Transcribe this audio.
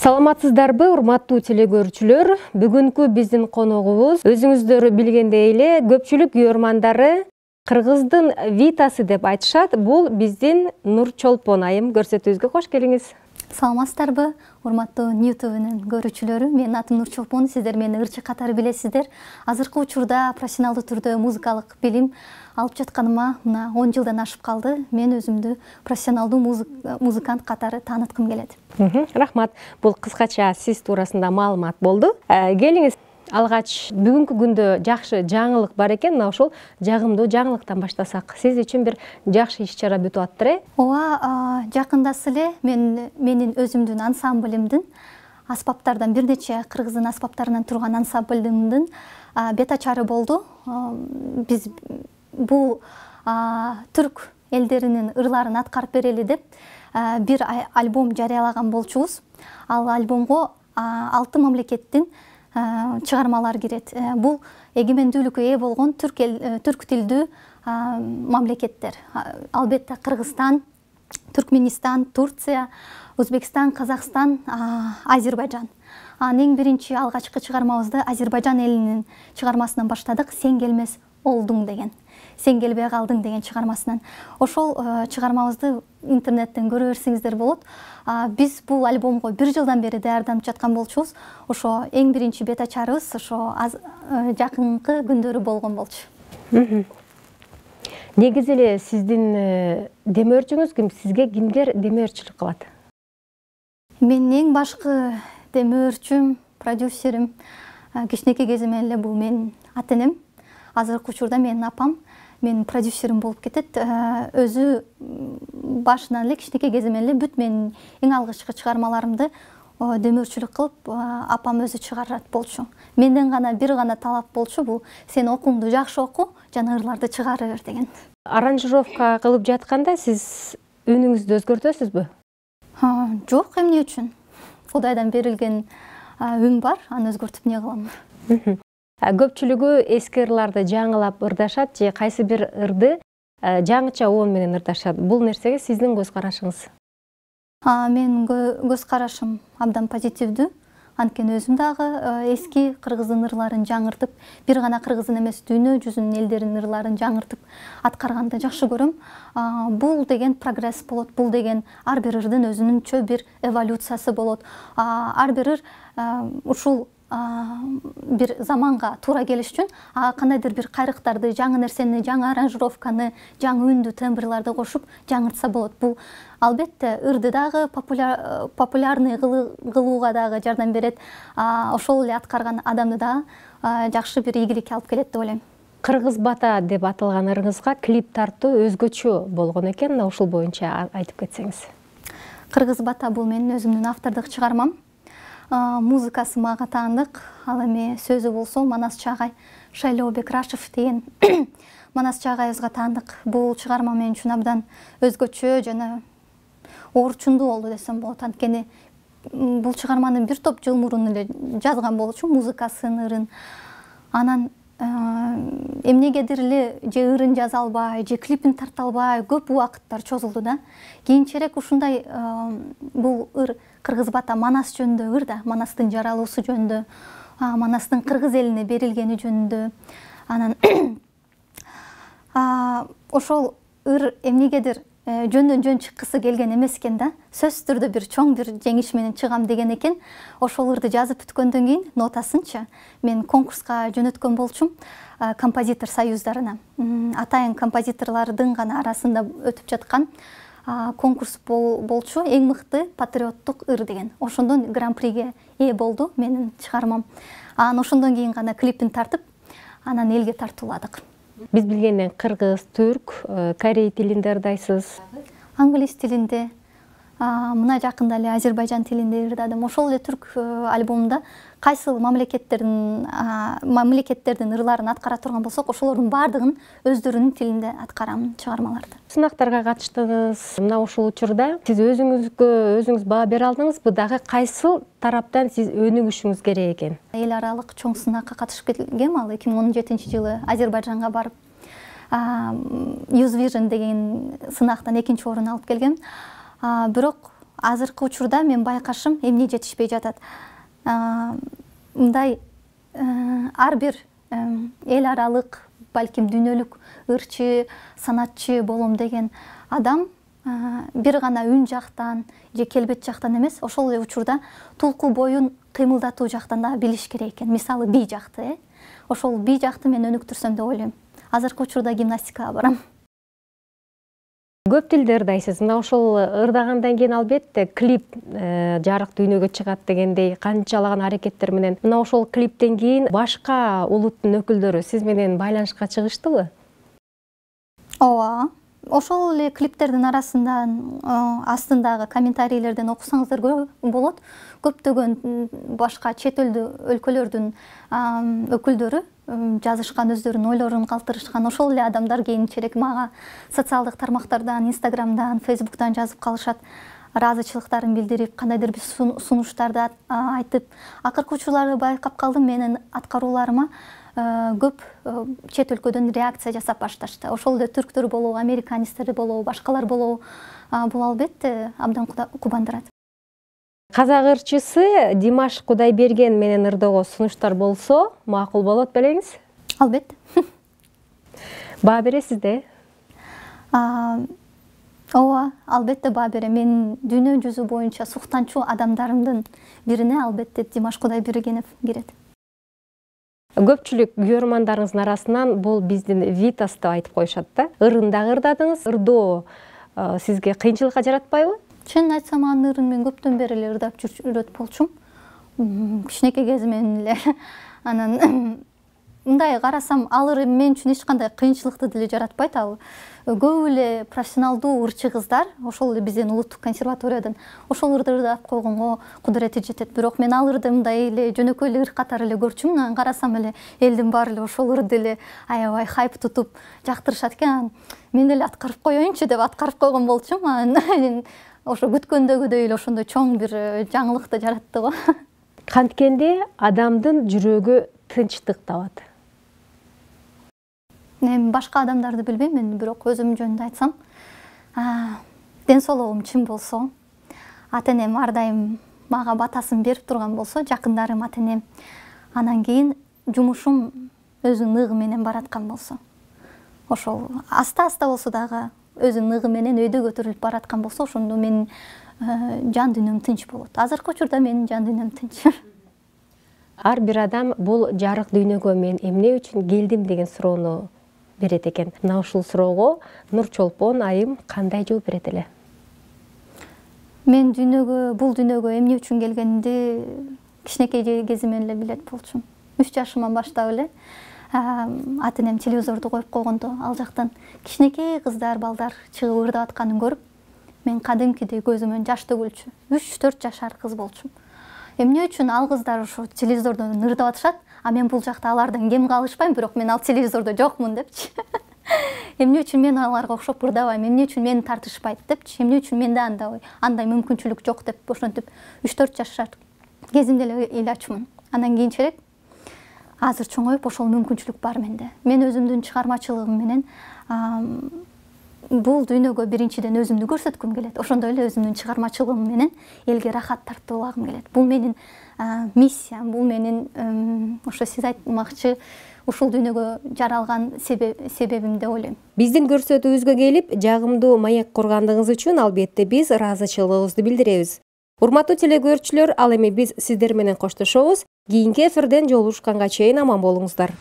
Саламатсыздарбы, урматтуу телекөрүүчүлөр. Бүгүнкү биздин коногубуз өзүңүздөр билгендей эле көпчүлүк көрөрмандары кыргыздын Витасы деп айтышат. Бул биздин Нур Чолпон айым. Көрсөтүүбүзгө кош келиңиз. Саламатсыздарбы, урматтуу YouTube-нун көрүүчүлөрү. Менин атым Нур Чолпон, сиздер мени ырчы катары билесиздер. Азыркы учурда профессионалдуу түрдө музыкалык билим алып жатканыма мына 10 жылдан ашып калды. Мен өзүмдү профессионалдуу музыкант катары тааныткым келет. Рахмат. Бул кыскача сиз туурасында маалымат болду. Келиңиз, алгач бүгүнкү күндө жакшы жаңылык бар экен. Мына ошол жагымдуу жаңылыктан баштасак. Сиз үчүн бир жакшы иш-чара бүтүп аттыр. Ооба, жакындасы эле менин өзүмдүн ансамблимдин аспаптардан бир нече кыргыздын аспаптарынан турган ансамблимдин бет ачары болду. Биз бул түрк элдеринин ырларын аткарып берели деп бир альбом жарыялаган болчубуз. Ал альбомго 6 мамлекеттин чыгармалар кирет. Бул эгемендүүлүккө ээ болгон түрк тилдүү мамлекеттер. Албетте Кыргызстан, Түркменистан, Турция, Өзбекстан, Казакстан, Азербайжан. Эң биринчи алгачкы чыгармабызды Азербайжан элинин чыгармасынан баштадык. Сен келмес олдуң деген. Сен келбей калдың деген чыгармасынан. Ошол чыгармабызды интернеттен көрө берсеңиздер болот. Биз бул альбомго 1 жылдан бери даярданып жаткан болчубуз. Ошо эң биринчи бет ачарыбыз ошо жакынкы күндөрү болгон болчу. Негизи эле сиздин демөөрчүңүз ким? Сизге кимдер демөөрчүлүк кылат? Менин эң башкы демөөрчүм, продюсерим кичинекей кезимден эле бул менин ата-энем. Азыркы учурда менин апам менин продюсерим болуп кетет. Өзү башынан эле кичинекей кезимден эле бүт менин эң алгачкы чыгармаларымды демөөрчүлүк кылып, апам өзү чыгарат болчу. Менден бир гана талап болчу, бул сен окууңду жакшы оку, жана ырларды чыгара бер деген. Аранжировка кылып жатканда сиз үнүңүздү өзгөртөсүзбү? Жок, эмне үчүн? Кудайдан берилген үн бар, аны өзгөртүп эмне кылам? Көпчүлүгү эски ырларды жаңылап ырдашат же кайсы бир ырды жаңыча оон менен ырдашат. Бул нерсеге сиздин көз карашыңыз? Менин көз карашым абдан позитивдүү. Анткени өзүм дагы эски кыргыздын ырларын жаңыртып, бир гана кыргыздын эмес, дүйнө жүзүнүн элдеринин ырларын жаңыртып аткарганды жакшы көрөм. Бул деген прогресс болот, бул деген ар бир ырдын өзүнүнчө бир эволюциясы болот. Ар бир ыр ушул бир заманга туура келиш үчүн кандайдыр бир кайрыктарды, жаңы нерсени, жаңы аранжировканы, жаңы үндү, тембрларды кошуп жаңыртса болот. Бул албетте ырды дагы популярный кылууга дагы жардам берет. Ошол эле аткарган адамды дагы жакшы бир ийгиликке алып келет деп ойлойм. Кыргыз бата деп аталган ырыңызга клип тартуу өзгөчө болгон экен. Ушул боюнча айтып кетсеңиз. Кыргыз бата бул менин өзүмдүн автордук чыгармам. Музыкасы мага таандык. Ал эми сөзү болсо Манас Чагай Шайлообек Рашев деген Манас Чагайыбызга таандык. Бул чыгарма мен үчүн абдан өзгөчө жана орчундуу болду десем болот. Анткени бул чыгарманы бир топ жыл мурун эле жазган болчу, музыкасын, ырын. Анан эмнегедир эле же ырын жаза албай, же клипин тарта албай көп убакыттар чозулду да. Кийинчерээк ушундай бул ыр Кыргыз бата Манас жөнүндө ыр да, Манастын жаралуусу жөнүндө, Манастын кыргыз элине берилгени жөнүндө. Анан ошол ыр эмнегедир жөндөн жөн чыккысы келген эмес экен да. Сөзсүз түрдө бир чоң бир жеңиш менен чыгам деген экен. Ошол ырды жазып бүткөндөн кийин нотасынчы мен конкурска жөнөткөн болчум композитор союздарына. Атайын композиторлордун гана арасында өтүп жаткан конкурс болчу, эң мыкты патриоттук ыр деген. Ошондон гран-приге ээ болду менин чыгармам. Анан ошондон кийин гана клипин тартып, анан элге тартууладык. Биз билгенден кыргыз, түрк, корей тилинде ырдайсыз. Англис тилинде, мына жакында эле Азербайжан тилинде ырдадым. Ошол эле түрк альбомунда кайсыл мамлекеттердин ырларын аткара турган болсок, ошолордун баардыгын өздөрүнүн тилинде аткарам чыгармаларды. Сынактарга катыштыңыз. Мына ушул учурда сиз өзүңүз баа бере алдыңызбы? Дагы кайсыл тараптан сиз өнүгүшүңүз керек экен? Эл аралык чоң сынакка катышып келгем, ал 2017-жылы Азербайжанга барып, Youth Vision деген сынактан экинчи орун алып келгем. Бирок азыркы учурда мен байкашым эмне жетишпей жатат. Мындай ар бир эл аралык, балким дүйнөлүк ырчы, санатчы болом деген адам бир гана үн жактан же келбет жактан эмес, ошол эле учурда тулку боюн кыймылдатуу жактан да билиш керек экен. Мисалы би жакты, ошол би жакты мен өнүктүрсөм деп ойлойм. Азыркы учурда гимнастикага барам. Көп тилди ырдайсыз. Мына ошол ырдагандан кийин албетте клип жарык дүйнөгө чыгат дегендей канчалаган аракеттер менен. Мына ошол клиптен кийин башка улуттун өкүлдөрү сиз менен байланышка чыгыштыбы? Ооба. Ошол эле клиптердин арасынан астындагы комментарийлерден окусаңыздар болот. Көптөгөн башка чет өлкөлөрдүн өкүлдөрү жазышкан, өздөрүнүн ойлорун калтырышкан. Ошол эле адамдар кийинчерээк мага социалдык тармактардан, Инстаграмдан, Фейсбуктан жазып калышат, ыраазычылыктарын билдирип, кандайдыр бир сунуштарды айтып. Акыркы учурларды байкап калдым, менин аткарууларыма көп чет өлкөдөн реакция жасап башташты. Ошол эле түрктөр болобу, американецтер болобу, башкалар болобу, бул албетте абдан кубандырат. Казак ырчысы Димаш Кудайберген менен ырдоого сунуштар болсо макул болот белеңиз? Албетте. Баа бересизде? Ооба, албетте баа берем. Мен дүйнө жүзү боюнча суктанчу адамдарымдын бирине албетте Димаш Кудайбергенов кирет. Көпчүлүк көрөрмандарыңыздын арасынан бул биздин Витас деп айтып коюшат да. Ырын да ырдадыңыз. Ырдоо сизге кыйынчылыкка жаратпайбы? Чынын айтсам, анын ырын мен көптөн бери эле ырдап жүрөт болчумун. Кичинекей кезимден эле. Анан мындай карасам, ал ырым мен үчүн эч кандай кыйынчылыкты деле жаратпайт. Ал көп эле профессионалдуу ырчы кыздар, ошол эле биздин улуттук консерваториядан ошол ырды ырдап койгонго кудурети жетет. Бирок мен ал ырды мындай эле жөнөкөй эле ыр катары эле көрчүмүн. Анан карасам эле элдин баары эле ошол ырды эле аябай хайп тутуп жактырышат экен. Мен эле аткарып коеюнчу деп аткарып койгон болчумун. Анан ошо күткөндөгүдөй эле ошондой чоң бир жаңылыкты жаратты го. Канткенде адамдын жүрөгү тынчтык табат. Мен башка адамдарды билбейм, мен бирок өзүм жөнүндө айтсам, ден соолугум чын болсо, ата-энем ар дайым мага батасын берип турган болсо, жакындарым, ата-энем, анан кийин жумушум өзүнүн ыгы менен бараткан болсо, ошол аста-аста болсо дагы өзүнүн ыгы менен өйдө көтөрүлүп бараткан болсо, ошондо менин жан дүйнөм тынч болот. Азыркы учурда менин жан дүйнөм тынч. Ар бир адам бул жарык дүйнөгө мен эмне үчүн келдим деген суроону берет экен. Мына ушул суроого Нур Чолпон айым кандай жооп берет эле? Мен бул дүйнөгө эмне үчүн келгенимди кичинекей кезимден эле билет болчумун. 3 жашыман баштап эле ата-энем телевизорду коюп койгондо, ал жактан кичинекей кыздар, балдар чыгып ырдап атканын көрүп, мен кадимкидей көзүмөн жаш төгүлчү. 3-4 жашар кыз болчумун. Эмне үчүн ал кыздар ошо телевизордон ырдап атышат, а мен бул жакта алардан кем калышпайм, бирок мен ал телевизордо жокмун депчи. Эмне үчүн мен аларга окшоп ырдабайм, эмне үчүн мени тартышпайт депчи, эмне үчүн менде андай мүмкүнчүлүк жок деп ошентип 3-4 жашар кезимде эле ыйлачумун. Андан кийинчерээк азыр чоңоюп ошол мүмкүнчүлүк бар менде. Мен өзүмдүн чыгармачылыгым менен бул дүйнөгө биринчиден өзүмдү көрсөткүм келет. Ошондой эле өзүмдүн чыгармачылыгым менен элге рахат тартуулагым келет. Бул менин миссиям, бул менин ошо сиз айтмакчы ушул дүйнөгө жаралган себебим деп ойлойм. Биздин көрсөтүүбүзгө келип, жагымдуу маек кургандыгыңыз үчүн албетте биз ыраазычылыгыбызды билдиребиз. Урматтуу телекөрүүчүлөр, ал эми биз сиздер менен коштошобуз. Кийинки эфирден жолугушканга чейин аман болуңуздар.